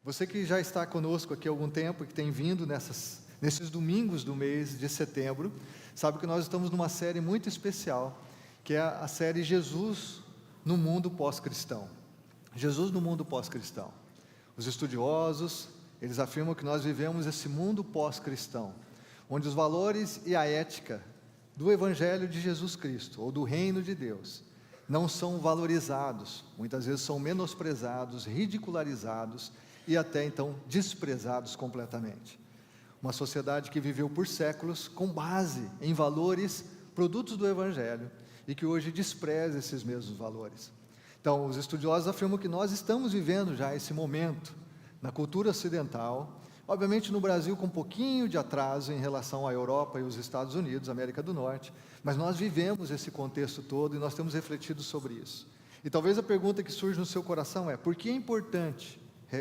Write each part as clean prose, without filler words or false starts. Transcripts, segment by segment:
Você que já está conosco aqui há algum tempo e que tem vindo nesses domingos do mês de setembro, sabe que nós estamos numa série muito especial, que é a série Jesus no mundo pós-cristão. Jesus no mundo pós-cristão. Os estudiosos, eles afirmam que nós vivemos esse mundo pós-cristão, onde os valores e a ética do Evangelho de Jesus Cristo, ou do Reino de Deus, não são valorizados, muitas vezes são menosprezados, ridicularizados e até então desprezados completamente. Uma sociedade que viveu por séculos com base em valores, produtos do Evangelho, e que hoje despreza esses mesmos valores. Então, os estudiosos afirmam que nós estamos vivendo já esse momento na cultura ocidental, obviamente no Brasil com um pouquinho de atraso em relação à Europa e os Estados Unidos, América do Norte, mas nós vivemos esse contexto todo e nós temos refletido sobre isso. E talvez a pergunta que surge no seu coração é: por que é importante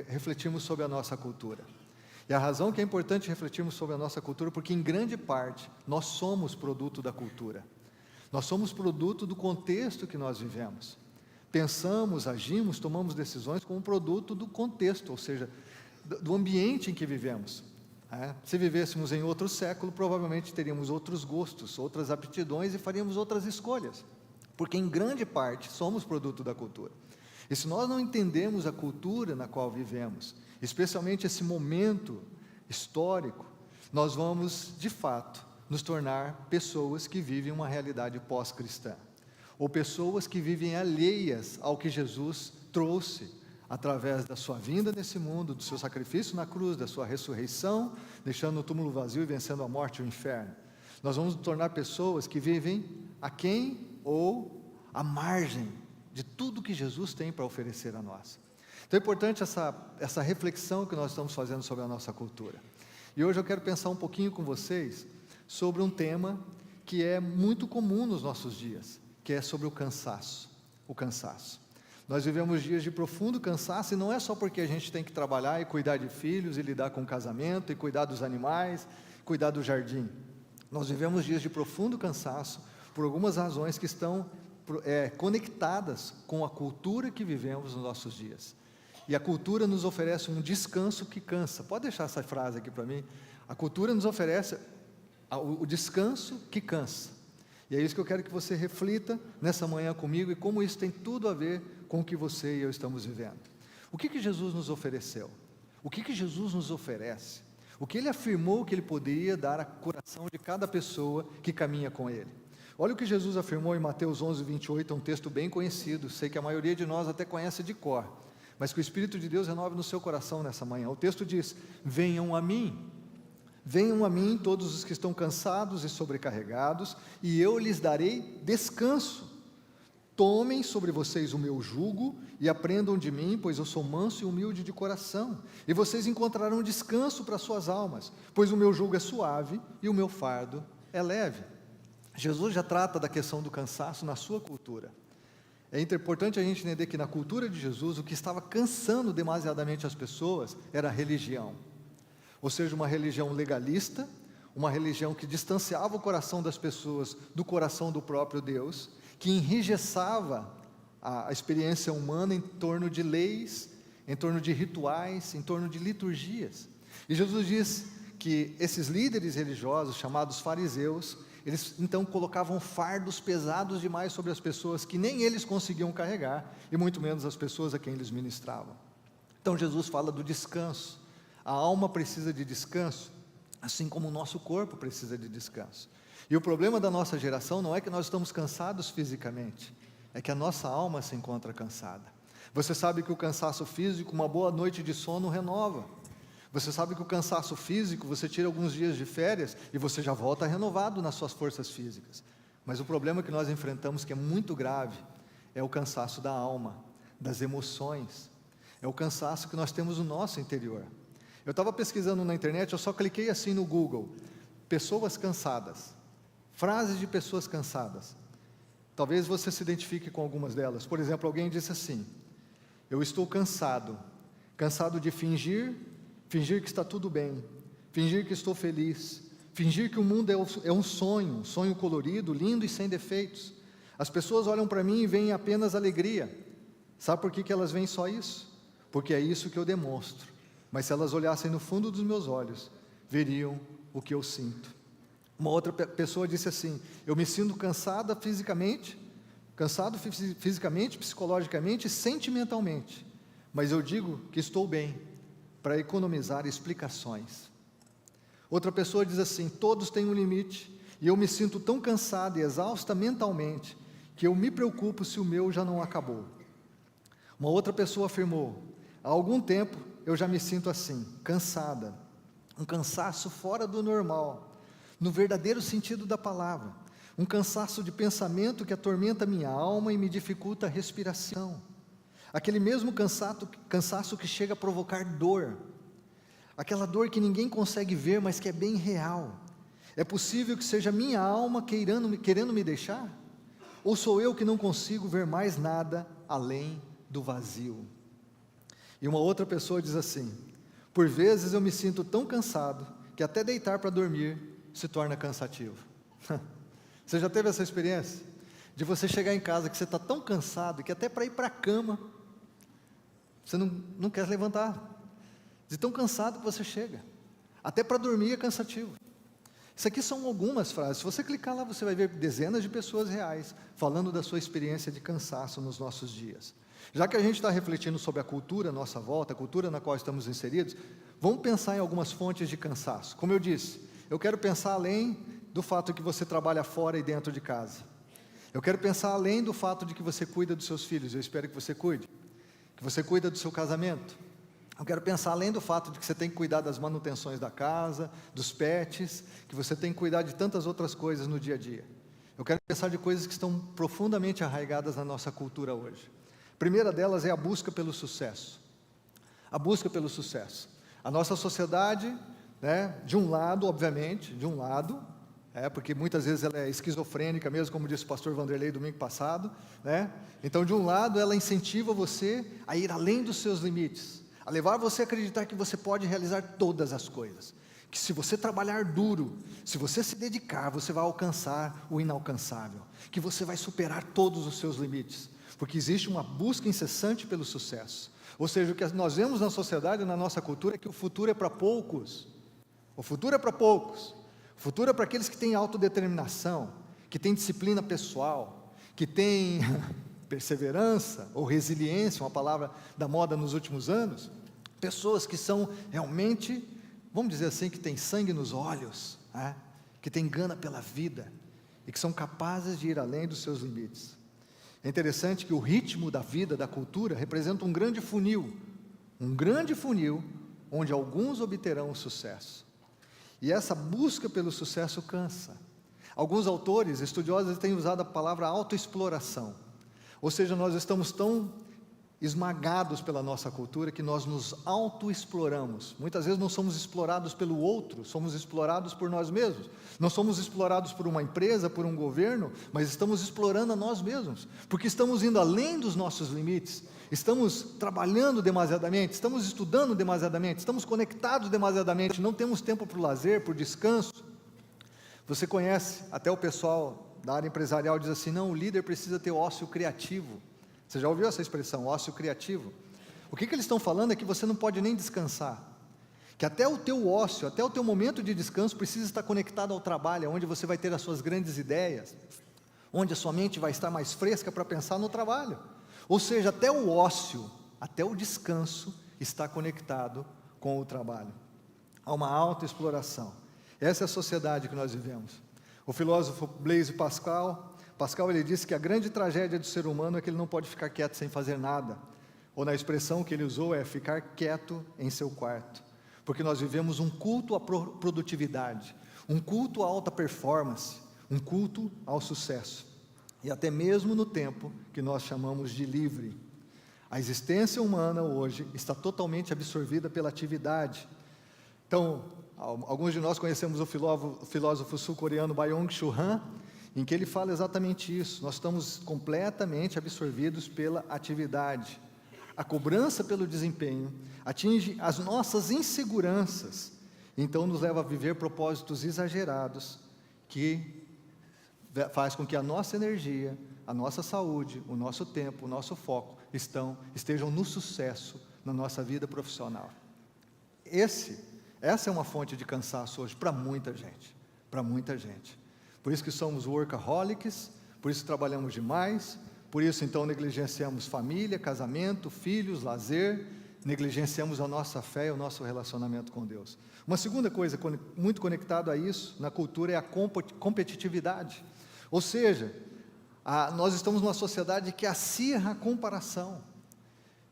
refletirmos sobre a nossa cultura? E a razão que é importante refletirmos sobre a nossa cultura, porque em grande parte nós somos produto da cultura. Nós somos produto do contexto que nós vivemos. Pensamos, agimos, tomamos decisões como produto do contexto, ou seja, do ambiente em que vivemos. Se vivêssemos em outro século, provavelmente teríamos outros gostos, outras aptidões e faríamos outras escolhas, porque em grande parte somos produto da cultura. E se nós não entendemos a cultura na qual vivemos, especialmente esse momento histórico, nós vamos, de fato, nos tornar pessoas que vivem uma realidade pós-cristã, ou pessoas que vivem alheias ao que Jesus trouxe através da sua vinda nesse mundo, do seu sacrifício na cruz, da sua ressurreição, deixando o túmulo vazio e vencendo a morte e o inferno. Nós vamos nos tornar pessoas que vivem aquém ou à margem de tudo que Jesus tem para oferecer a nós. Então é importante essa reflexão que nós estamos fazendo sobre a nossa cultura. E hoje eu quero pensar um pouquinho com vocês sobre um tema que é muito comum nos nossos dias, que é sobre o cansaço. O cansaço. Nós vivemos dias de profundo cansaço, e não é só porque a gente tem que trabalhar e cuidar de filhos, e lidar com o casamento, e cuidar dos animais, cuidar do jardim. Nós vivemos dias de profundo cansaço, por algumas razões que estão conectadas com a cultura que vivemos nos nossos dias. E a cultura nos oferece um descanso que cansa. Pode deixar essa frase aqui para mim? A cultura nos oferece o descanso que cansa. E é isso que eu quero que você reflita nessa manhã comigo, e como isso tem tudo a ver com o que você e eu estamos vivendo. O que Jesus nos ofereceu? O que Jesus nos oferece? O que Ele afirmou que Ele poderia dar ao coração de cada pessoa que caminha com Ele? Olha o que Jesus afirmou em Mateus 11, 28, é um texto bem conhecido, sei que a maioria de nós até conhece de cor, mas que o Espírito de Deus renove no seu coração nessa manhã. O texto diz: venham a mim todos os que estão cansados e sobrecarregados, e eu lhes darei descanso. Tomem sobre vocês o meu jugo e aprendam de mim, pois eu sou manso e humilde de coração, e vocês encontrarão descanso para suas almas, pois o meu jugo é suave e o meu fardo é leve. Jesus já trata da questão do cansaço na sua cultura. É importante a gente entender que na cultura de Jesus, o que estava cansando demasiadamente as pessoas era a religião. Ou seja, uma religião legalista, uma religião que distanciava o coração das pessoas do coração do próprio Deus, que enrijecava a experiência humana em torno de leis, em torno de rituais, em torno de liturgias. E Jesus diz que esses líderes religiosos, chamados fariseus, eles então colocavam fardos pesados demais sobre as pessoas que nem eles conseguiam carregar, e muito menos as pessoas a quem eles ministravam. Então Jesus fala do descanso. A alma precisa de descanso, assim como o nosso corpo precisa de descanso. E o problema da nossa geração não é que nós estamos cansados fisicamente, é que a nossa alma se encontra cansada. Você sabe que o cansaço físico, uma boa noite de sono renova. Você sabe que o cansaço físico, você tira alguns dias de férias e você já volta renovado nas suas forças físicas. Mas o problema que nós enfrentamos, que é muito grave, é o cansaço da alma, das emoções. É o cansaço que nós temos no nosso interior. Eu estava pesquisando na internet, eu só cliquei assim no Google: pessoas cansadas, frases de pessoas cansadas. Talvez você se identifique com algumas delas. Por exemplo, alguém disse assim: eu estou cansado de fingir que está tudo bem, fingir que estou feliz, fingir que o mundo é um sonho colorido, lindo e sem defeitos. As pessoas olham para mim e veem apenas alegria. Sabe por que elas veem só isso? Porque é isso que eu demonstro. mas se elas olhassem no fundo dos meus olhos, veriam o que eu sinto. Uma outra pessoa disse assim: eu me sinto cansado fisicamente, psicologicamente e sentimentalmente, mas eu digo que estou bem, para economizar explicações. Outra pessoa diz assim: todos têm um limite, e eu me sinto tão cansado e exausta mentalmente, que eu me preocupo se o meu já não acabou. Uma outra pessoa afirmou: há algum tempo eu já me sinto assim, cansada, um cansaço fora do normal, no verdadeiro sentido da palavra, um cansaço de pensamento que atormenta minha alma e me dificulta a respiração, aquele mesmo cansaço que chega a provocar dor, aquela dor que ninguém consegue ver, mas que é bem real. É possível que seja minha alma querendo me deixar? Ou sou eu que não consigo ver mais nada além do vazio? E uma outra pessoa diz assim: por vezes eu me sinto tão cansado, que até deitar para dormir se torna cansativo. Você já teve essa experiência? De você chegar em casa que você está tão cansado, que até para ir para a cama, você não quer levantar, de tão cansado que você chega, até para dormir é cansativo. Isso aqui são algumas frases. Se você clicar lá, você vai ver dezenas de pessoas reais falando da sua experiência de cansaço nos nossos dias. Já que a gente está refletindo sobre a cultura à nossa volta, a cultura na qual estamos inseridos, vamos pensar em algumas fontes de cansaço. Como eu disse, eu quero pensar além do fato que você trabalha fora e dentro de casa. Eu quero pensar além do fato de que você cuida dos seus filhos, eu espero que você cuide, que você cuida do seu casamento. Eu quero pensar além do fato de que você tem que cuidar das manutenções da casa, dos pets, que você tem que cuidar de tantas outras coisas no dia a dia. Eu quero pensar de coisas que estão profundamente arraigadas na nossa cultura hoje. A primeira delas é a busca pelo sucesso. A busca pelo sucesso. A nossa sociedade, de um lado, obviamente, porque muitas vezes ela é esquizofrênica mesmo, como disse o pastor Vanderlei domingo passado, Então, de um lado, ela incentiva você a ir além dos seus limites, a levar você a acreditar que você pode realizar todas as coisas, que se você trabalhar duro, se você se dedicar, você vai alcançar o inalcançável, que você vai superar todos os seus limites, porque existe uma busca incessante pelo sucesso. Ou seja, o que nós vemos na sociedade, na nossa cultura, é que o futuro é para poucos. O futuro é para poucos. O futuro é para aqueles que têm autodeterminação, que têm disciplina pessoal, que têm perseverança ou resiliência, uma palavra da moda nos últimos anos. Pessoas que são realmente, vamos dizer assim, que têm sangue nos olhos, que têm gana pela vida e que são capazes de ir além dos seus limites. É interessante que o ritmo da vida, da cultura, representa um grande funil onde alguns obterão o sucesso. E essa busca pelo sucesso cansa. Alguns autores, estudiosos, têm usado a palavra autoexploração. Ou seja, nós estamos tão esmagados pela nossa cultura que nós nos autoexploramos. Muitas vezes não somos explorados pelo outro, somos explorados por nós mesmos. Não somos explorados por uma empresa, por um governo, mas estamos explorando a nós mesmos, porque estamos indo além dos nossos limites, estamos trabalhando demasiadamente, estamos estudando demasiadamente, estamos conectados demasiadamente, não temos tempo para o lazer, para o descanso. Você conhece, até o pessoal da área empresarial diz assim: não, o líder precisa ter ócio criativo. Você já ouviu essa expressão, ócio criativo? O que eles estão falando é que você não pode nem descansar, que até o teu ócio, até o teu momento de descanso precisa estar conectado ao trabalho, onde você vai ter as suas grandes ideias, onde a sua mente vai estar mais fresca para pensar no trabalho. Ou seja, até o ócio, até o descanso está conectado com o trabalho. Há uma autoexploração. Essa é a sociedade que nós vivemos. O filósofo Blaise Pascal, ele disse que a grande tragédia do ser humano é que ele não pode ficar quieto sem fazer nada, ou na expressão que ele usou é ficar quieto em seu quarto, porque nós vivemos um culto à produtividade, um culto à alta performance, um culto ao sucesso, e até mesmo no tempo que nós chamamos de livre. A existência humana hoje está totalmente absorvida pela atividade. Então, alguns de nós conhecemos o filósofo sul-coreano Byung-Chul Han, em que ele fala exatamente isso. Nós estamos completamente absorvidos pela atividade. A cobrança pelo desempenho atinge as nossas inseguranças, então nos leva a viver propósitos exagerados, que faz com que a nossa energia, a nossa saúde, o nosso tempo, o nosso foco estejam no sucesso na nossa vida profissional. Essa é uma fonte de cansaço hoje para muita gente, Por isso que somos workaholics, por isso trabalhamos demais, por isso então negligenciamos família, casamento, filhos, lazer, negligenciamos a nossa fé e o nosso relacionamento com Deus. Uma segunda coisa muito conectada a isso na cultura é a competitividade. Ou seja, nós estamos numa sociedade que acirra a comparação.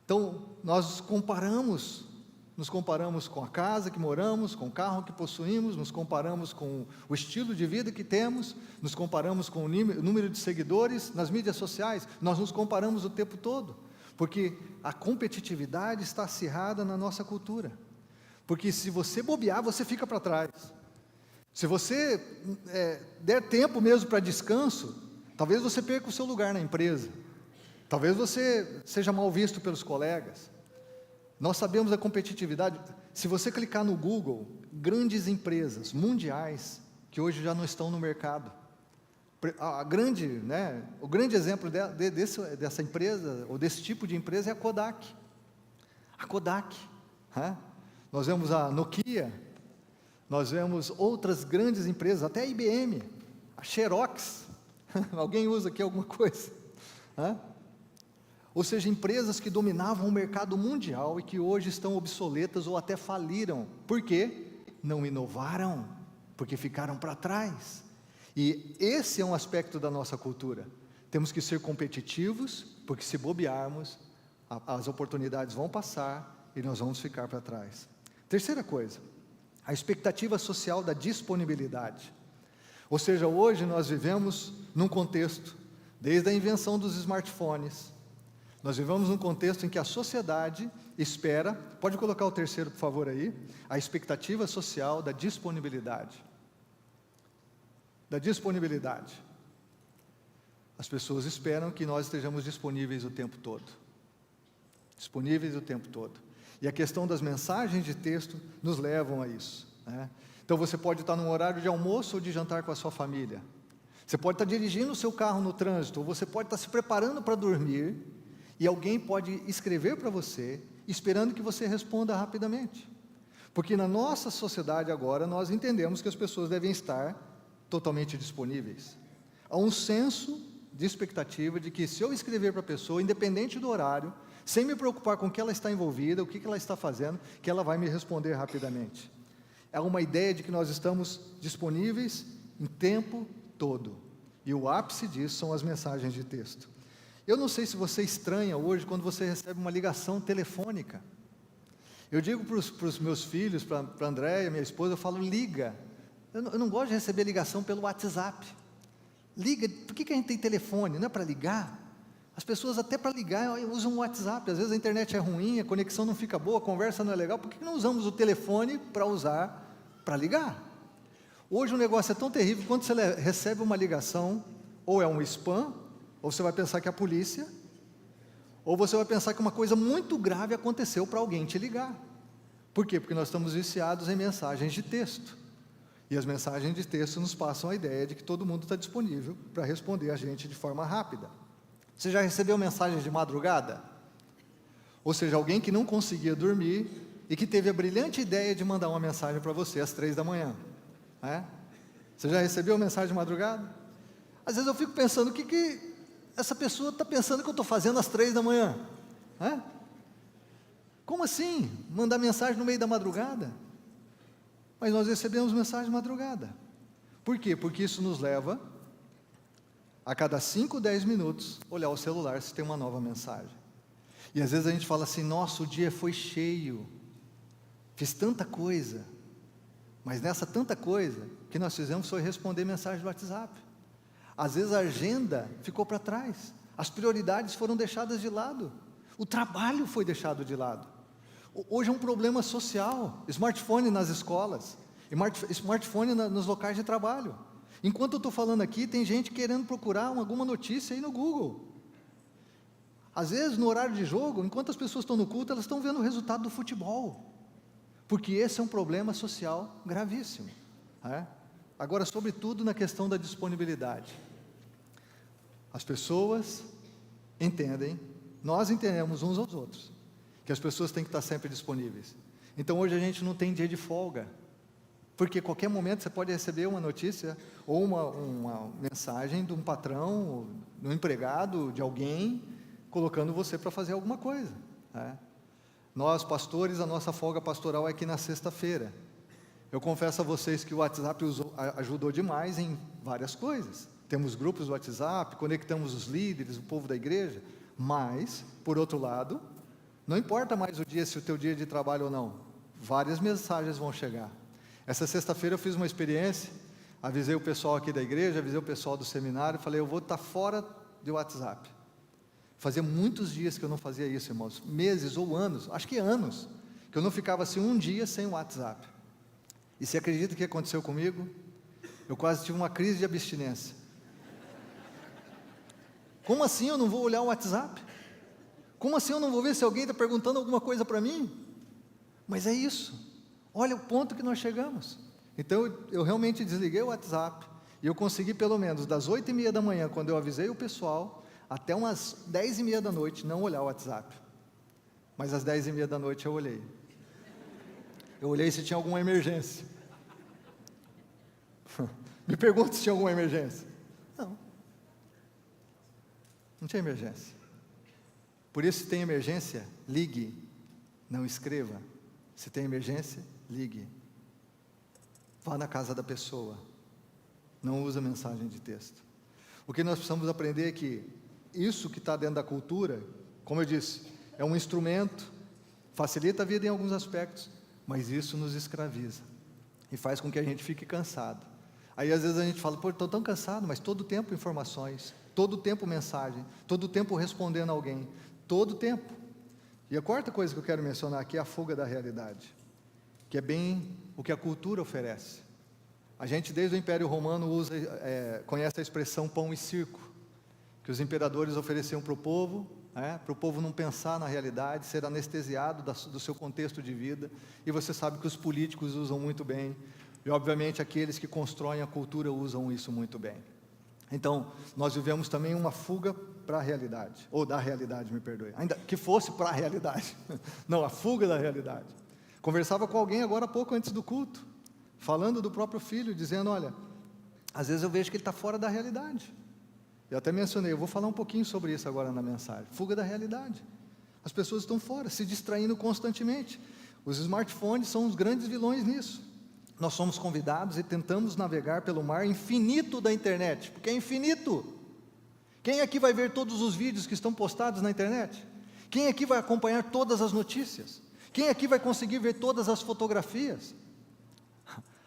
Então, nós nos comparamos com a casa que moramos, com o carro que possuímos, nos comparamos com o estilo de vida que temos, nos comparamos com o número de seguidores nas mídias sociais, nós nos comparamos o tempo todo, porque a competitividade está acirrada na nossa cultura. Porque se você bobear, você fica para trás. Se você der tempo mesmo para descanso, talvez você perca o seu lugar na empresa, talvez você seja mal visto pelos colegas. Nós sabemos da competitividade. Se você clicar no Google, grandes empresas mundiais que hoje já não estão no mercado. O grande exemplo dessa empresa, ou desse tipo de empresa, é a Kodak. A Kodak. Nós vemos a Nokia, nós vemos outras grandes empresas, até a IBM, a Xerox. Alguém usa aqui alguma coisa? Ou seja, empresas que dominavam o mercado mundial e que hoje estão obsoletas ou até faliram. Por quê? Não inovaram, porque ficaram para trás. E esse é um aspecto da nossa cultura. Temos que ser competitivos, porque se bobearmos, as oportunidades vão passar e nós vamos ficar para trás. Terceira coisa, a expectativa social da disponibilidade. Ou seja, hoje nós vivemos num contexto, desde a invenção dos smartphones, nós vivemos num contexto em que a sociedade espera, pode colocar o terceiro, por favor, aí, a expectativa social da disponibilidade. Da disponibilidade. As pessoas esperam que nós estejamos disponíveis o tempo todo. Disponíveis o tempo todo. E a questão das mensagens de texto nos levam a isso, Então você pode estar num horário de almoço ou de jantar com a sua família. Você pode estar dirigindo o seu carro no trânsito, ou você pode estar se preparando para dormir, e alguém pode escrever para você, esperando que você responda rapidamente. Porque na nossa sociedade agora, nós entendemos que as pessoas devem estar totalmente disponíveis. Há um senso de expectativa de que se eu escrever para a pessoa, independente do horário, sem me preocupar com o que ela está envolvida, o que ela está fazendo, que ela vai me responder rapidamente. É uma ideia de que nós estamos disponíveis em tempo todo. E o ápice disso são as mensagens de texto. Eu não sei se você estranha hoje quando você recebe uma ligação telefônica. Eu digo para os meus filhos, para a Andréia, minha esposa, eu falo, liga. Eu não gosto de receber ligação pelo WhatsApp. Liga, por que a gente tem telefone? Não é para ligar? As pessoas até para ligar usam o WhatsApp, às vezes a internet é ruim, a conexão não fica boa, a conversa não é legal, por que não usamos o telefone para usar, para ligar? Hoje o negócio é tão terrível, quando você recebe uma ligação, ou é um spam, ou você vai pensar que é a polícia, ou você vai pensar que uma coisa muito grave aconteceu para alguém te ligar. Por quê? Porque nós estamos viciados em mensagens de texto. E as mensagens de texto nos passam a ideia de que todo mundo está disponível para responder a gente de forma rápida. Você já recebeu mensagens de madrugada? Ou seja, alguém que não conseguia dormir e que teve a brilhante ideia de mandar uma mensagem para você às 3 da manhã. Você já recebeu mensagem de madrugada? Às vezes eu fico pensando, o que essa pessoa está pensando que eu estou fazendo às 3 da manhã? Como assim? Mandar mensagem no meio da madrugada? Mas nós recebemos mensagem de madrugada. Por quê? Porque isso nos leva, a cada 5, 10 minutos, olhar o celular se tem uma nova mensagem. E às vezes a gente fala assim, nossa, o dia foi cheio, fiz tanta coisa, mas nessa tanta coisa, o que nós fizemos foi responder mensagem do WhatsApp. Às vezes a agenda ficou para trás, as prioridades foram deixadas de lado, o trabalho foi deixado de lado. Hoje é um problema social, smartphone nas escolas, smartphone nos locais de trabalho. Enquanto eu estou falando aqui, tem gente querendo procurar alguma notícia aí no Google. Às vezes, no horário de jogo, enquanto as pessoas estão no culto, elas estão vendo o resultado do futebol. Porque esse é um problema social gravíssimo. Agora, sobretudo na questão da disponibilidade. As pessoas entendem, nós entendemos uns aos outros, que as pessoas têm que estar sempre disponíveis. Então hoje a gente não tem dia de folga, porque qualquer momento você pode receber uma notícia ou uma mensagem de um patrão, de um empregado, de alguém, colocando você para fazer alguma coisa, né? Nós, pastores, a nossa folga pastoral é aqui na sexta-feira. Eu confesso a vocês que o WhatsApp ajudou demais em várias coisas. Temos grupos do WhatsApp, conectamos os líderes, o povo da igreja, mas, por outro lado, não importa mais o dia, se o teu dia é de trabalho ou não, várias mensagens vão chegar. Essa sexta-feira eu fiz uma experiência, avisei o pessoal aqui da igreja, avisei o pessoal do seminário, falei, eu vou estar fora do WhatsApp. Fazia muitos dias que eu não fazia isso, irmãos, meses ou anos, acho que anos, que eu não ficava assim um dia sem o WhatsApp. E você acredita que aconteceu comigo? Eu quase tive uma crise de abstinência. Como assim eu não vou olhar o WhatsApp? Como assim eu não vou ver se alguém está perguntando alguma coisa para mim? Mas é isso, olha o ponto que nós chegamos. Então eu realmente desliguei o WhatsApp, e eu consegui pelo menos das 8h30 da manhã, quando eu avisei o pessoal, até umas 10h30 da noite, não olhar o WhatsApp. Mas às 10h30 da noite eu olhei. Eu olhei se tinha alguma emergência. Me pergunta se tinha alguma emergência. Não tinha emergência. Por isso, se tem emergência, ligue, não escreva. Se tem emergência, ligue. Vá na casa da pessoa. Não usa mensagem de texto. O que nós precisamos aprender é que isso que está dentro da cultura, como eu disse, é um instrumento, facilita a vida em alguns aspectos, mas isso nos escraviza e faz com que a gente fique cansado. Aí às vezes a gente fala, pô, estou tão cansado, mas todo tempo informações, todo tempo mensagem, todo tempo respondendo a alguém, todo tempo. E a quarta coisa que eu quero mencionar aqui é a fuga da realidade, que é bem o que a cultura oferece. A gente desde o Império Romano conhece a expressão pão e circo, que os imperadores ofereciam para o povo não pensar na realidade, ser anestesiado do seu contexto de vida, e você sabe que os políticos usam muito bem, e obviamente aqueles que constroem a cultura usam isso muito bem. Então, nós vivemos também uma fuga para a realidade, ou da realidade, me perdoe, ainda que fosse para a realidade, não, a fuga da realidade. Conversava com alguém agora há pouco antes do culto, falando do próprio filho, dizendo, olha, às vezes eu vejo que ele está fora da realidade. Eu até mencionei, eu vou falar um pouquinho sobre isso agora na mensagem, fuga da realidade. As pessoas estão fora, se distraindo constantemente. Os smartphones são os grandes vilões nisso. Nós somos convidados e tentamos navegar pelo mar infinito da internet, porque é infinito. Quem aqui vai ver todos os vídeos que estão postados na internet? Quem aqui vai acompanhar todas as notícias? Quem aqui vai conseguir ver todas as fotografias?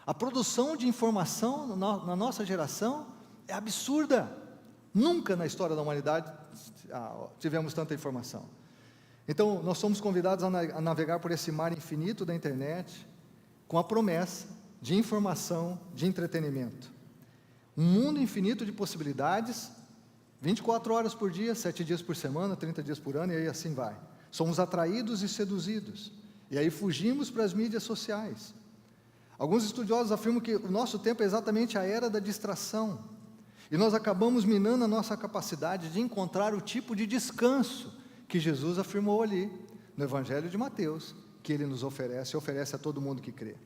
A produção de informação na nossa geração é absurda. Nunca na história da humanidade tivemos tanta informação. Então, nós somos convidados a navegar por esse mar infinito da internet, com a promessa de informação, de entretenimento. Um mundo infinito de possibilidades, 24 horas por dia, 7 dias por semana, 30 dias por ano, e aí assim vai. Somos atraídos e seduzidos, e aí fugimos para as mídias sociais. Alguns estudiosos afirmam que o nosso tempo é exatamente a era da distração, e nós acabamos minando a nossa capacidade de encontrar o tipo de descanso que Jesus afirmou ali, no Evangelho de Mateus, que Ele nos oferece e oferece a todo mundo que crê.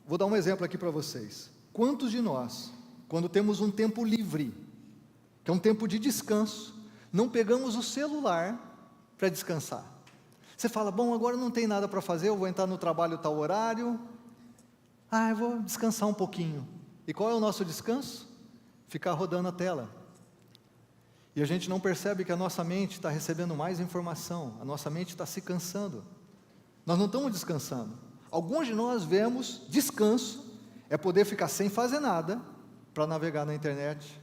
Vou dar um exemplo aqui para vocês. Quantos de nós, quando temos um tempo livre, que é um tempo de descanso, não pegamos o celular para descansar? Você fala, bom, agora não tem nada para fazer, eu vou entrar no trabalho tal horário, eu vou descansar um pouquinho. E qual é o nosso descanso? Ficar rodando a tela. E a gente não percebe que a nossa mente está recebendo mais informação, a nossa mente está se cansando. Nós não estamos descansando. Alguns de nós vemos descanso, é poder ficar sem fazer nada, para navegar na internet,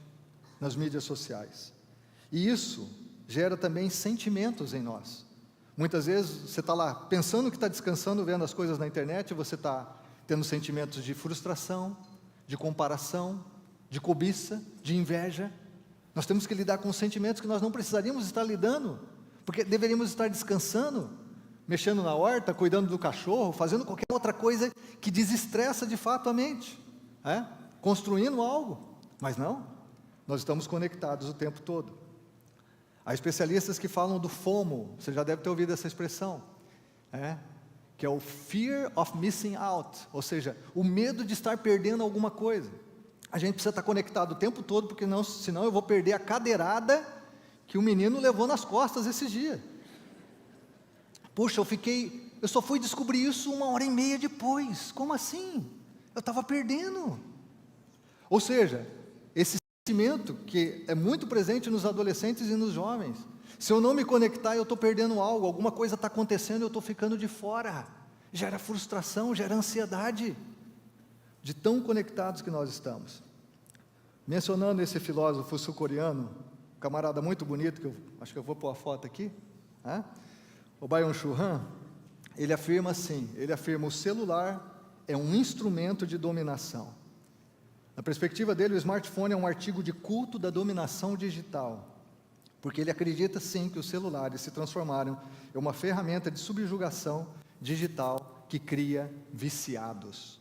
nas mídias sociais. E isso gera também sentimentos em nós. Muitas vezes você está lá pensando que está descansando, vendo as coisas na internet, e você está tendo sentimentos de frustração, de comparação, de cobiça, de inveja. Nós temos que lidar com sentimentos que nós não precisaríamos estar lidando, porque deveríamos estar descansando, mexendo na horta, cuidando do cachorro, fazendo qualquer outra coisa que desestressa de fato a mente, construindo algo, mas não, nós estamos conectados o tempo todo. Há especialistas que falam do FOMO, você já deve ter ouvido essa expressão, que é o fear of missing out, ou seja, o medo de estar perdendo alguma coisa. A gente precisa estar conectado o tempo todo, porque senão eu vou perder a cadeirada que o menino levou nas costas esses dias. Puxa, eu só fui descobrir isso 1h30 depois. Como assim? Eu estava perdendo. Ou seja, esse sentimento que é muito presente nos adolescentes e nos jovens. Se eu não me conectar, eu estou perdendo algo, alguma coisa está acontecendo, eu estou ficando de fora. Gera frustração, gera ansiedade, de tão conectados que nós estamos. Mencionando esse filósofo sul-coreano, um camarada muito bonito, que eu acho que eu vou pôr a foto aqui, o Byung-Chul Han, ele afirma assim, o celular é um instrumento de dominação. Na perspectiva dele, o smartphone é um artigo de culto da dominação digital, porque ele acredita sim que os celulares se transformaram em uma ferramenta de subjugação digital que cria viciados.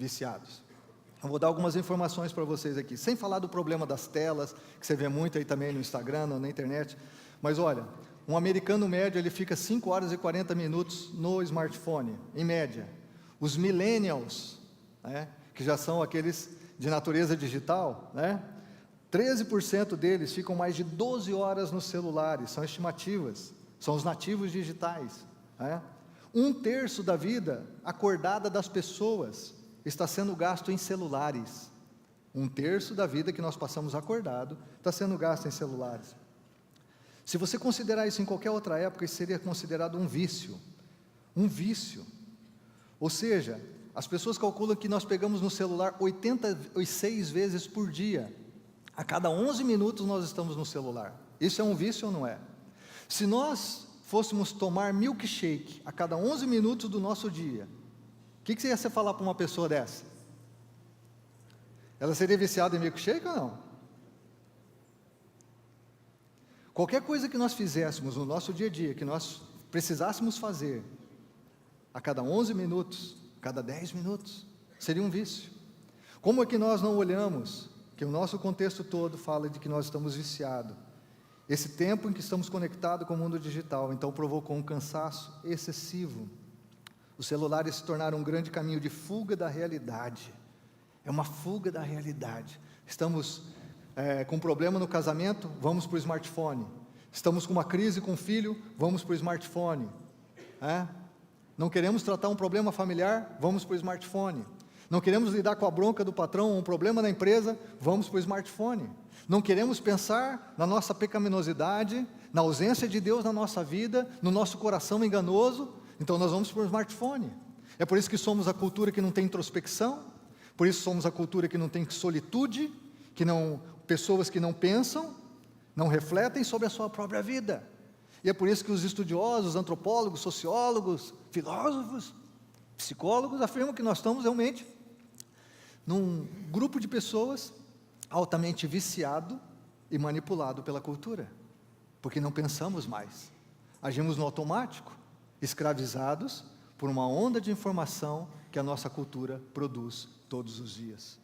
Eu vou dar algumas informações para vocês aqui, sem falar do problema das telas, que você vê muito aí também no Instagram, na internet, mas olha, um americano médio, ele fica 5 horas e 40 minutos no smartphone, em média. Os millennials, que já são aqueles de natureza digital, 13% deles ficam mais de 12 horas nos celulares, são estimativas, são os nativos digitais. 1/3 da vida acordada das pessoas está sendo gasto em celulares. 1/3 da vida que nós passamos acordado está sendo gasto em celulares. Se você considerar isso em qualquer outra época, isso seria considerado um vício. Um vício. Ou seja, as pessoas calculam que nós pegamos no celular 86 vezes por dia. A cada 11 minutos nós estamos no celular. Isso é um vício ou não é? Se nós fôssemos tomar milkshake a cada 11 minutos do nosso dia, o que você ia falar para uma pessoa dessa? Ela seria viciada em milkshake ou não? Qualquer coisa que nós fizéssemos no nosso dia a dia, que nós precisássemos fazer, a cada 11 minutos, cada 10 minutos, seria um vício. Como é que nós não olhamos que o nosso contexto todo fala de que nós estamos viciados? Esse tempo em que estamos conectados com o mundo digital, então provocou um cansaço excessivo. Os celulares se tornaram um grande caminho de fuga da realidade. É uma fuga da realidade. Estamos com um problema no casamento, vamos para o smartphone. Estamos com uma crise com o filho, vamos para o smartphone. Não queremos tratar um problema familiar, vamos para o smartphone. Não queremos lidar com a bronca do patrão, um problema na empresa, vamos para o smartphone. Não queremos pensar na nossa pecaminosidade, na ausência de Deus na nossa vida, no nosso coração enganoso, então nós vamos para o smartphone. É por isso que somos a cultura que não tem introspecção, por isso somos a cultura que não tem solitude, pessoas que não pensam, não refletem sobre a sua própria vida. E é por isso que os estudiosos, antropólogos, sociólogos, filósofos, psicólogos afirmam que nós estamos realmente num grupo de pessoas altamente viciado e manipulado pela cultura, porque não pensamos mais, agimos no automático, escravizados por uma onda de informação que a nossa cultura produz todos os dias.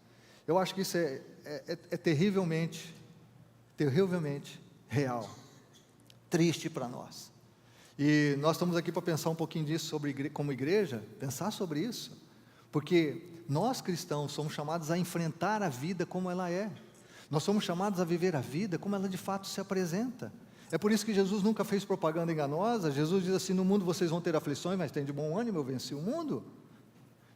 Eu acho que isso é terrivelmente real, triste para nós. E nós estamos aqui para pensar um pouquinho disso como igreja, pensar sobre isso, porque nós cristãos somos chamados a enfrentar a vida como ela é. Nós somos chamados a viver a vida como ela de fato se apresenta. É por isso que Jesus nunca fez propaganda enganosa. Jesus diz assim: no mundo vocês vão ter aflições, mas tem de bom ânimo, eu venci o mundo.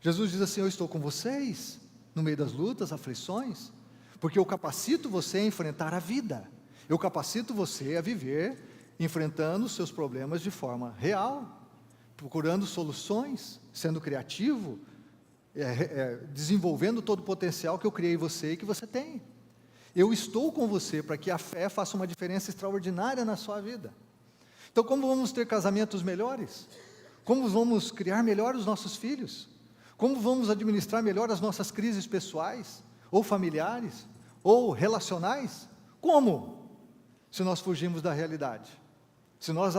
Jesus diz assim: eu estou com vocês, no meio das lutas, aflições, porque eu capacito você a enfrentar a vida. Eu capacito você a viver enfrentando os seus problemas de forma real, procurando soluções, sendo criativo, desenvolvendo todo o potencial que eu criei em você e que você tem. Eu estou com você para que a fé faça uma diferença extraordinária na sua vida. Então, como vamos ter casamentos melhores? Como vamos criar melhor os nossos filhos? Como vamos administrar melhor as nossas crises pessoais, ou familiares, ou relacionais? Como? Se nós fugimos da realidade. Se nós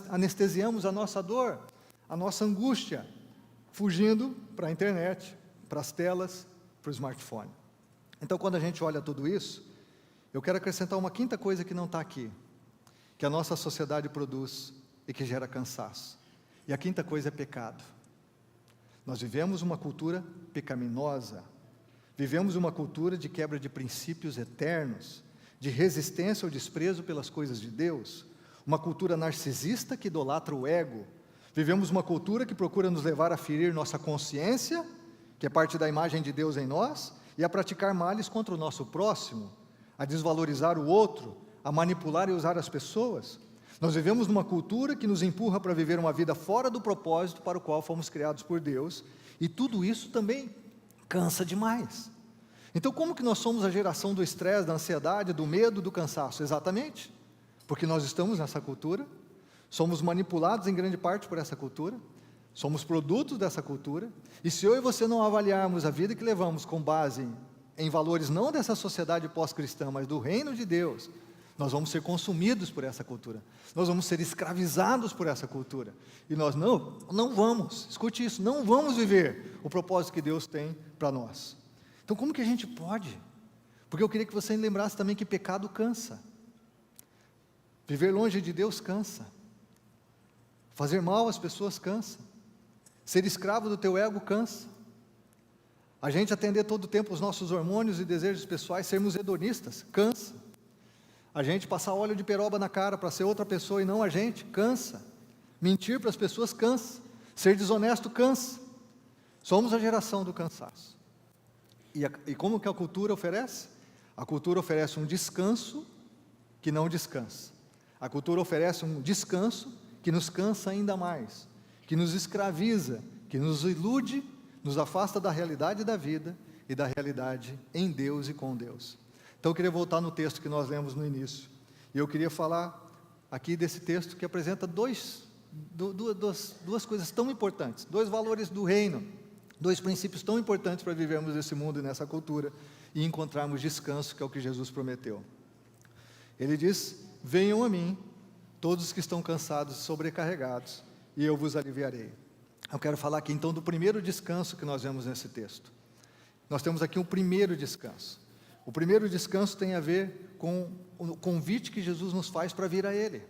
anestesiamos a nossa dor, a nossa angústia, fugindo para a internet, para as telas, para o smartphone. Então, quando a gente olha tudo isso, eu quero acrescentar uma quinta coisa que não está aqui, que a nossa sociedade produz e que gera cansaço. E a quinta coisa é pecado. Nós vivemos uma cultura pecaminosa, vivemos uma cultura de quebra de princípios eternos, de resistência ao desprezo pelas coisas de Deus, uma cultura narcisista que idolatra o ego. Vivemos uma cultura que procura nos levar a ferir nossa consciência, que é parte da imagem de Deus em nós, e a praticar males contra o nosso próximo, a desvalorizar o outro, a manipular e usar as pessoas. Nós vivemos numa cultura que nos empurra para viver uma vida fora do propósito para o qual fomos criados por Deus, e tudo isso também cansa demais. Então, como que nós somos a geração do estresse, da ansiedade, do medo, do cansaço? Exatamente, porque nós estamos nessa cultura, somos manipulados em grande parte por essa cultura, somos produtos dessa cultura, e se eu e você não avaliarmos a vida que levamos com base em valores não dessa sociedade pós-cristã, mas do reino de Deus, nós vamos ser consumidos por essa cultura, nós vamos ser escravizados por essa cultura, e nós não vamos, escute isso, não vamos viver o propósito que Deus tem para nós. Então como que a gente pode? Porque eu queria que você lembrasse também que pecado cansa, viver longe de Deus cansa, fazer mal às pessoas cansa, ser escravo do teu ego cansa, a gente atender todo o tempo os nossos hormônios e desejos pessoais, sermos hedonistas, cansa, a gente passar óleo de peroba na cara para ser outra pessoa e não a gente, cansa, mentir para as pessoas cansa, ser desonesto cansa, somos a geração do cansaço. E como que a cultura oferece? A cultura oferece um descanso que não descansa, a cultura oferece um descanso que nos cansa ainda mais, que nos escraviza, que nos ilude, nos afasta da realidade da vida e da realidade em Deus e com Deus. Então eu queria voltar no texto que nós lemos no início, e eu queria falar aqui desse texto que apresenta duas coisas tão importantes, dois valores do reino, dois princípios tão importantes para vivermos nesse mundo e nessa cultura, e encontrarmos descanso, que é o que Jesus prometeu. Ele diz: venham a mim, todos que estão cansados e sobrecarregados, e eu vos aliviarei. Eu quero falar aqui então do primeiro descanso que nós vemos nesse texto. Nós temos aqui um primeiro descanso. O primeiro descanso tem a ver com o convite que Jesus nos faz para vir a Ele.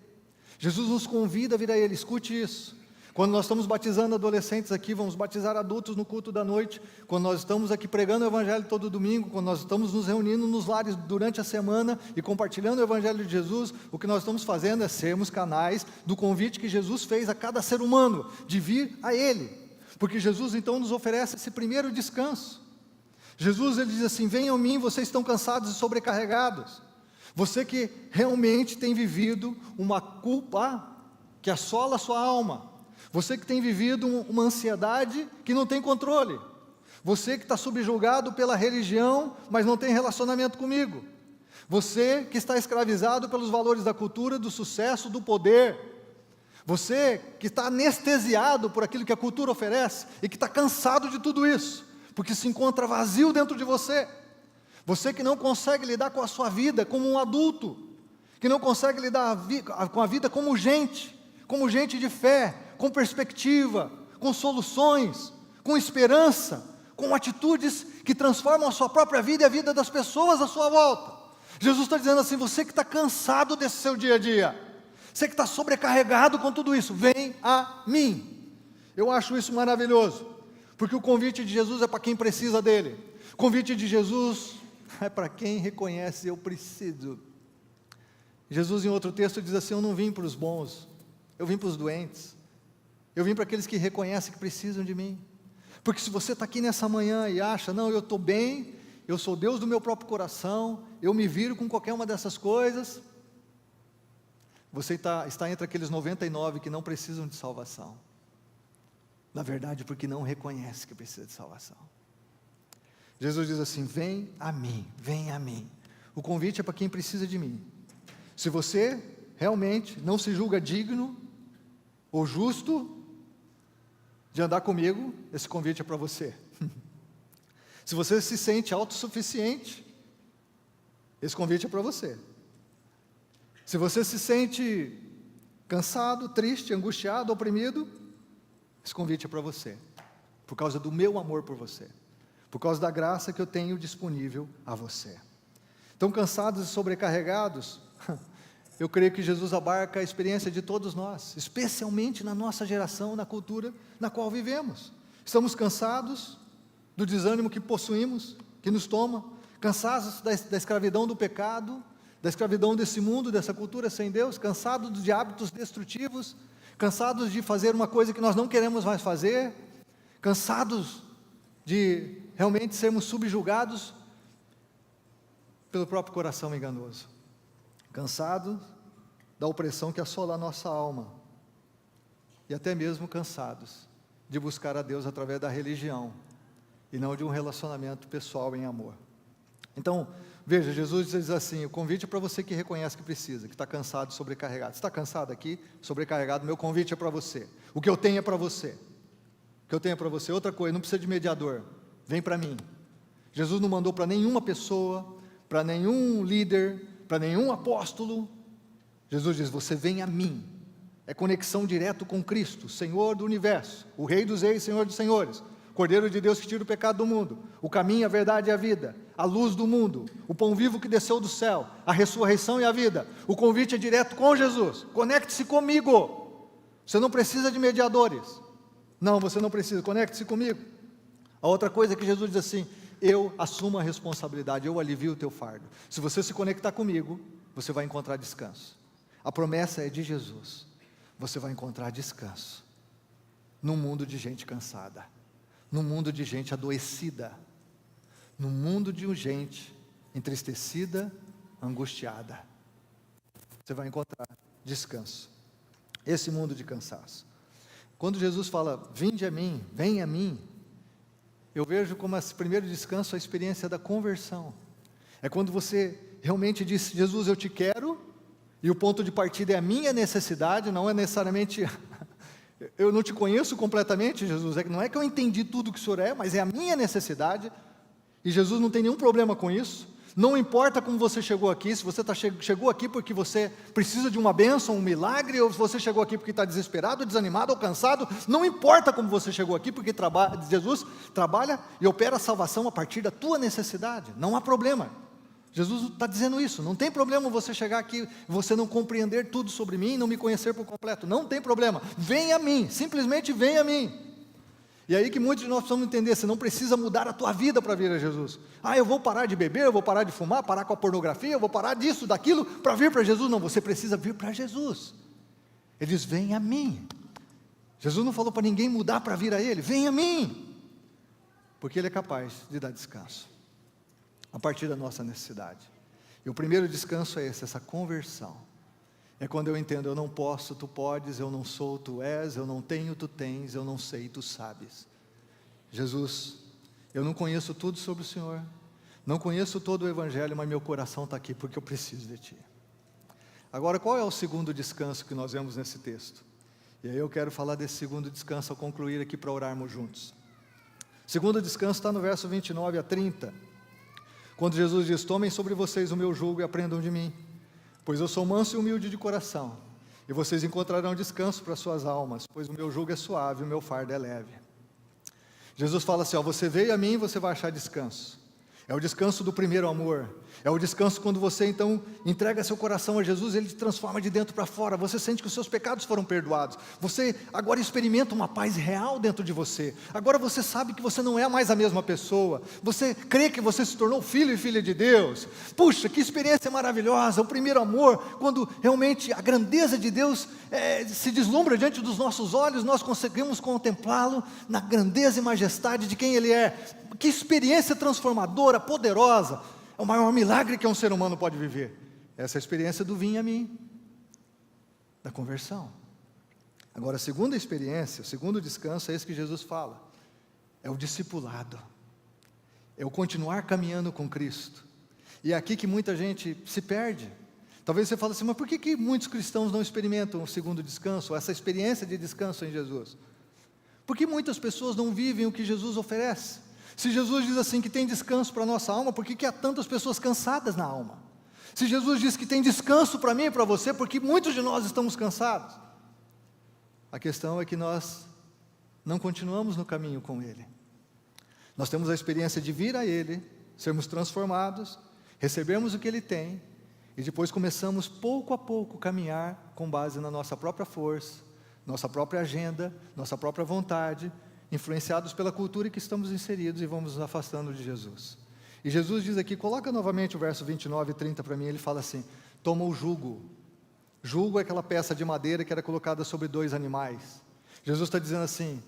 Jesus nos convida a vir a Ele, escute isso. Quando nós estamos batizando adolescentes aqui, vamos batizar adultos no culto da noite, quando nós estamos aqui pregando o Evangelho todo domingo, quando nós estamos nos reunindo nos lares durante a semana e compartilhando o Evangelho de Jesus, o que nós estamos fazendo é sermos canais do convite que Jesus fez a cada ser humano, de vir a Ele, porque Jesus então nos oferece esse primeiro descanso. Jesus, Ele diz assim: venham a mim, vocês estão cansados e sobrecarregados, você que realmente tem vivido uma culpa que assola a sua alma, você que tem vivido uma ansiedade que não tem controle, você que está subjugado pela religião, mas não tem relacionamento comigo, você que está escravizado pelos valores da cultura, do sucesso, do poder, você que está anestesiado por aquilo que a cultura oferece, e que está cansado de tudo isso, porque se encontra vazio dentro de você, você que não consegue lidar com a sua vida como um adulto, que não consegue lidar com a vida como gente de fé, com perspectiva, com soluções, com esperança, com atitudes que transformam a sua própria vida e a vida das pessoas à sua volta. Jesus está dizendo assim: você que está cansado desse seu dia a dia, você que está sobrecarregado com tudo isso, vem a mim. Eu acho isso maravilhoso, porque o convite de Jesus é para quem precisa dele, o convite de Jesus é para quem reconhece: eu preciso. Jesus em outro texto diz assim: eu não vim para os bons, eu vim para os doentes, eu vim para aqueles que reconhecem que precisam de mim. Porque se você está aqui nessa manhã e acha: não, eu estou bem, eu sou Deus do meu próprio coração, eu me viro com qualquer uma dessas coisas, você está entre aqueles 99 que não precisam de salvação, na verdade porque não reconhece que precisa de salvação. Jesus diz assim: vem a mim, vem a mim. O convite é para quem precisa de mim. Se você realmente não se julga digno ou justo de andar comigo, esse convite é para você. Se você se sente autossuficiente, esse convite é para você. Se você se sente cansado, triste, angustiado, oprimido, esse convite é para você, por causa do meu amor por você, por causa da graça que eu tenho disponível a você. Então, cansados e sobrecarregados, eu creio que Jesus abarca a experiência de todos nós, especialmente na nossa geração, na cultura na qual vivemos. Estamos cansados do desânimo que possuímos, que nos toma, cansados da escravidão do pecado, da escravidão desse mundo, dessa cultura sem Deus, cansados de hábitos destrutivos, cansados de fazer uma coisa que nós não queremos mais fazer, cansados de realmente sermos subjugados pelo próprio coração enganoso, cansados da opressão que assola a nossa alma, e até mesmo cansados de buscar a Deus através da religião, e não de um relacionamento pessoal em amor. Então, veja, Jesus diz assim, o convite é para você que reconhece que precisa, que está cansado e sobrecarregado. Você está cansado aqui, sobrecarregado, meu convite é para você. O que eu tenho é para você. O que eu tenho é para você. Outra coisa, não precisa de mediador, vem para mim. Jesus não mandou para nenhuma pessoa, para nenhum líder, para nenhum apóstolo. Jesus diz, você vem a mim. É conexão direto com Cristo, Senhor do universo, o Rei dos reis, Senhor dos senhores, Cordeiro de Deus que tira o pecado do mundo, o caminho, a verdade e a vida, a luz do mundo, o pão vivo que desceu do céu, a ressurreição e a vida. O convite é direto com Jesus, conecte-se comigo. Você não precisa de mediadores. Não, você não precisa, conecte-se comigo. A outra coisa é que Jesus diz assim, eu assumo a responsabilidade, eu alivio o teu fardo. Se você se conectar comigo, você vai encontrar descanso. A promessa é de Jesus, você vai encontrar descanso, num mundo de gente cansada, num mundo de gente adoecida, num mundo de gente entristecida, angustiada, você vai encontrar descanso, esse mundo de cansaço. Quando Jesus fala, vinde a mim, vem a mim, eu vejo como esse primeiro descanso a experiência da conversão, é quando você realmente diz, Jesus eu te quero, e o ponto de partida é a minha necessidade, não é necessariamente, eu não te conheço completamente, Jesus, não é que eu entendi tudo que o Senhor é, mas é a minha necessidade, e Jesus não tem nenhum problema com isso, não importa como você chegou aqui, se você chegou aqui porque você precisa de uma bênção, um milagre, ou se você chegou aqui porque está desesperado, desanimado ou cansado, não importa como você chegou aqui, porque Jesus trabalha e opera a salvação a partir da tua necessidade, não há problema. Jesus está dizendo isso, não tem problema você chegar aqui, você não compreender tudo sobre mim, não me conhecer por completo, não tem problema, vem a mim, simplesmente vem a mim. E aí que muitos de nós precisamos entender, você não precisa mudar a tua vida para vir a Jesus. Eu vou parar de beber, eu vou parar de fumar, parar com a pornografia, eu vou parar disso, daquilo, para vir para Jesus. Não, você precisa vir para Jesus. Ele diz, vem a mim. Jesus não falou para ninguém mudar para vir a Ele, vem a mim, porque Ele é capaz de dar descanso a partir da nossa necessidade. E o primeiro descanso é esse, essa conversão. É quando eu entendo, eu não posso, tu podes, eu não sou, tu és, eu não tenho, tu tens, eu não sei, tu sabes. Jesus, eu não conheço tudo sobre o Senhor, não conheço todo o Evangelho, mas meu coração está aqui porque eu preciso de Ti. Agora, qual é o segundo descanso que nós vemos nesse texto? E aí eu quero falar desse segundo descanso ao concluir aqui para orarmos juntos. O segundo descanso está no verso 29 a 30, quando Jesus diz, tomem sobre vocês o meu jugo e aprendam de mim, pois eu sou manso e humilde de coração, e vocês encontrarão descanso para suas almas, pois o meu jugo é suave e o meu fardo é leve. Jesus fala assim, você veio a mim, você vai achar descanso. É o descanso do primeiro amor, é o descanso quando você então entrega seu coração a Jesus, Ele te transforma de dentro para fora, você sente que os seus pecados foram perdoados, você agora experimenta uma paz real dentro de você, agora você sabe que você não é mais a mesma pessoa, você crê que você se tornou filho e filha de Deus. Puxa, que experiência maravilhosa, o primeiro amor, quando realmente a grandeza de Deus se deslumbra diante dos nossos olhos, nós conseguimos contemplá-lo na grandeza e majestade de quem Ele é. Que experiência transformadora, poderosa, é o maior milagre que um ser humano pode viver, essa é a experiência do vim a mim, da conversão. Agora a segunda experiência, o segundo descanso é esse que Jesus fala, é o discipulado, é o continuar caminhando com Cristo, e é aqui que muita gente se perde. Talvez você fale assim, mas por que muitos cristãos não experimentam o segundo descanso, essa experiência de descanso em Jesus? Porque muitas pessoas não vivem o que Jesus oferece. Se Jesus diz assim que tem descanso para a nossa alma, por que há tantas pessoas cansadas na alma? Se Jesus diz que tem descanso para mim e para você, por que muitos de nós estamos cansados? A questão é que nós não continuamos no caminho com Ele. Nós temos a experiência de vir a Ele, sermos transformados, recebermos o que Ele tem, e depois começamos pouco a pouco caminhar com base na nossa própria força, nossa própria agenda, nossa própria vontade, influenciados pela cultura em que estamos inseridos, e vamos nos afastando de Jesus. E Jesus diz aqui, coloca novamente o verso 29 e 30 para mim, ele fala assim, toma o jugo. Jugo é aquela peça de madeira que era colocada sobre 2 animais. Jesus está dizendo assim,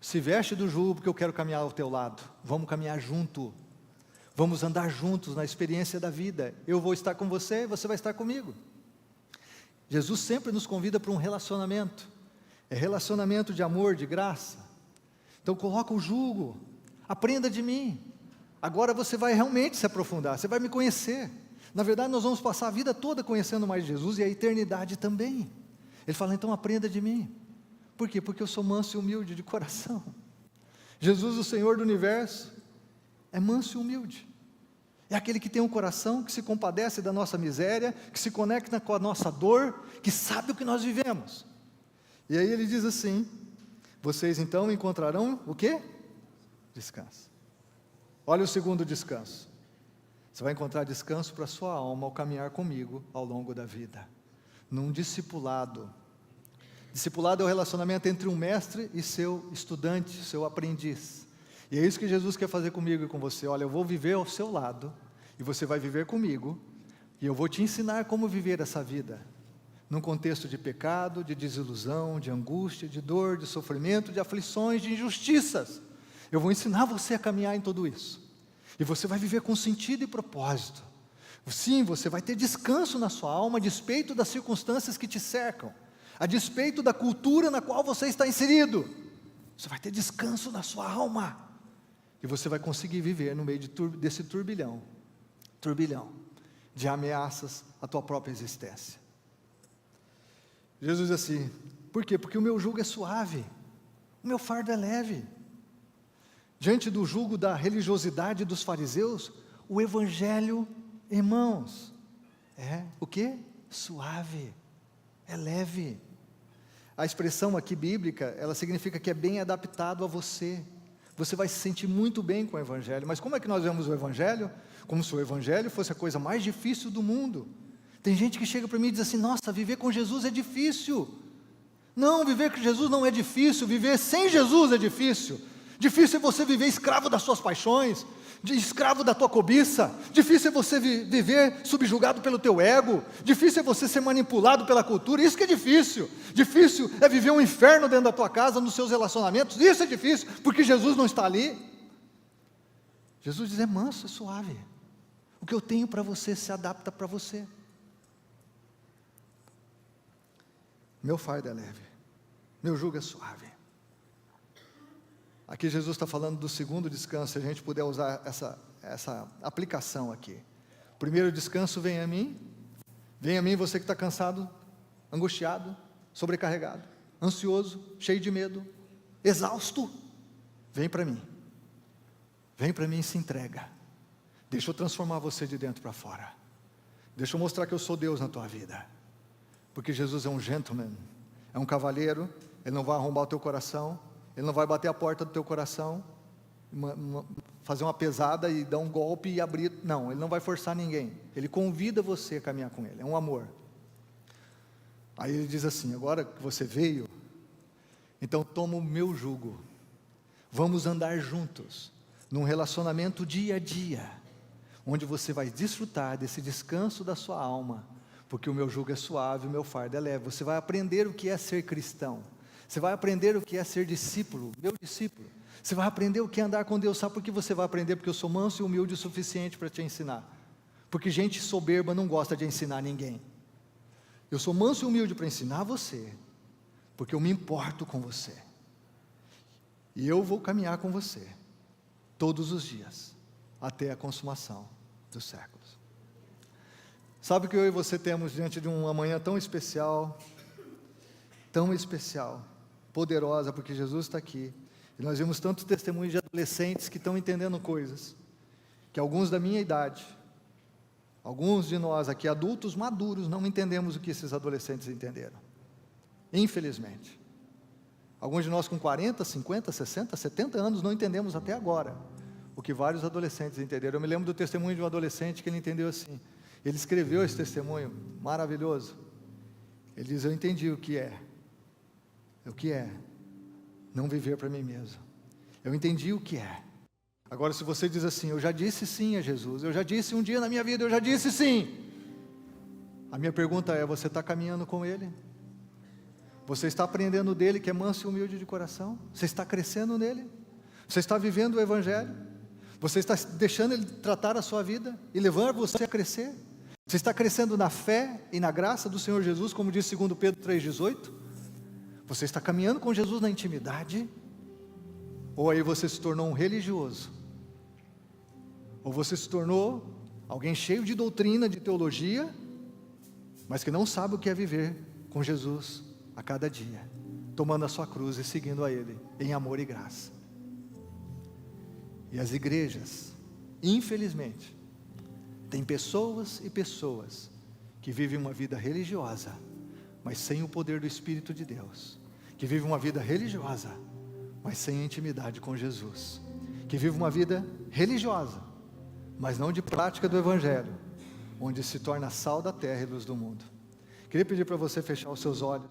se veste do jugo porque eu quero caminhar ao teu lado, vamos caminhar junto, vamos andar juntos na experiência da vida, eu vou estar com você, você vai estar comigo. Jesus sempre nos convida para um relacionamento, é relacionamento de amor, de graça. Então coloca o jugo, aprenda de mim, agora você vai realmente se aprofundar, você vai me conhecer. Na verdade nós vamos passar a vida toda conhecendo mais Jesus e a eternidade também. Ele fala, então aprenda de mim. Por quê? Porque eu sou manso e humilde de coração. Jesus, o Senhor do universo, é manso e humilde. É aquele que tem um coração que se compadece da nossa miséria, que se conecta com a nossa dor, que sabe o que nós vivemos. E aí ele diz assim, vocês então encontrarão o quê? Descanso. Olha o segundo descanso. Você vai encontrar descanso para a sua alma ao caminhar comigo ao longo da vida. Num discipulado. Discipulado é o relacionamento entre um mestre e seu estudante, seu aprendiz. E é isso que Jesus quer fazer comigo e com você. Olha, eu vou viver ao seu lado, e você vai viver comigo, e eu vou te ensinar como viver essa vida, num contexto de pecado, de desilusão, de angústia, de dor, de sofrimento, de aflições, de injustiças. Eu vou ensinar você a caminhar em tudo isso. E você vai viver com sentido e propósito. Sim, você vai ter descanso na sua alma, a despeito das circunstâncias que te cercam, a despeito da cultura na qual você está inserido. Você vai ter descanso na sua alma. E você vai conseguir viver no meio desse turbilhão de ameaças à tua própria existência. Jesus diz assim, por quê? Porque o meu jugo é suave, o meu fardo é leve. Diante do jugo da religiosidade dos fariseus, o evangelho, irmãos, é o quê? Suave, é leve. A expressão aqui bíblica, ela significa que é bem adaptado a você. Você vai se sentir muito bem com o evangelho. Mas como é que nós vemos o evangelho? Como se o evangelho fosse a coisa mais difícil do mundo. Tem gente que chega para mim e diz assim, nossa, viver com Jesus é difícil. Não, viver com Jesus não é difícil, viver sem Jesus é difícil. Difícil é você viver escravo das suas paixões, escravo da tua cobiça. Difícil é você viver subjugado pelo teu ego. Difícil é você ser manipulado pela cultura. Isso que é difícil. Difícil é viver um inferno dentro da tua casa, nos seus relacionamentos. Isso é difícil, porque Jesus não está ali. Jesus diz, é manso, é suave. O que eu tenho para você se adapta para você. Meu fardo é leve, meu jugo é suave. Aqui Jesus está falando do segundo descanso, se a gente puder usar essa aplicação aqui. O primeiro descanso, vem a mim você que está cansado, angustiado, sobrecarregado, ansioso, cheio de medo, exausto, vem para mim e se entrega. Deixa eu transformar você de dentro para fora, deixa eu mostrar que eu sou Deus na tua vida, porque Jesus é um gentleman, é um cavalheiro, Ele não vai arrombar o teu coração, Ele não vai bater a porta do teu coração, fazer uma pesada e dar um golpe e abrir. Não, Ele não vai forçar ninguém. Ele convida você a caminhar com Ele. É um amor. Aí Ele diz assim, agora que você veio, então toma o meu jugo. Vamos andar juntos, num relacionamento dia a dia, onde você vai desfrutar desse descanso da sua alma, porque o meu jugo é suave, o meu fardo é leve. Você vai aprender o que é ser cristão. Você vai aprender o que é ser discípulo, meu discípulo. Você vai aprender o que é andar com Deus. Sabe por que você vai aprender? Porque eu sou manso e humilde o suficiente para te ensinar. Porque gente soberba não gosta de ensinar ninguém. Eu sou manso e humilde para ensinar você, porque eu me importo com você. E eu vou caminhar com você, todos os dias, até a consumação dos séculos. Sabe o que eu e você temos diante de uma manhã tão especial, poderosa, porque Jesus está aqui, e nós vimos tantos testemunhos de adolescentes que estão entendendo coisas, que alguns da minha idade, alguns de nós aqui, adultos maduros, não entendemos o que esses adolescentes entenderam, infelizmente. Alguns de nós com 40, 50, 60, 70 anos não entendemos até agora o que vários adolescentes entenderam. Eu me lembro do testemunho de um adolescente que ele entendeu assim, ele escreveu esse testemunho maravilhoso. Ele diz, eu entendi o que é não viver para mim mesmo, eu entendi o que é. Agora, se você diz assim, eu já disse sim a Jesus, eu já disse um dia na minha vida, eu já disse sim. A minha pergunta é, você está caminhando com Ele? Você está aprendendo dele que é manso e humilde de coração? Você está crescendo nele? Você está vivendo o Evangelho? Você está deixando Ele tratar a sua vida e levar você a crescer? Você está crescendo na fé e na graça do Senhor Jesus, como diz 2 Pedro 3,18? Você está caminhando com Jesus na intimidade? Ou aí você se tornou um religioso? Ou você se tornou alguém cheio de doutrina, de teologia, mas que não sabe o que é viver com Jesus a cada dia, tomando a sua cruz e seguindo a Ele em amor e graça. E as igrejas, infelizmente, tem pessoas e pessoas que vivem uma vida religiosa, mas sem o poder do Espírito de Deus, que vivem uma vida religiosa, mas sem intimidade com Jesus, que vivem uma vida religiosa, mas não de prática do Evangelho, onde se torna sal da terra e luz do mundo. Queria pedir para você fechar os seus olhos.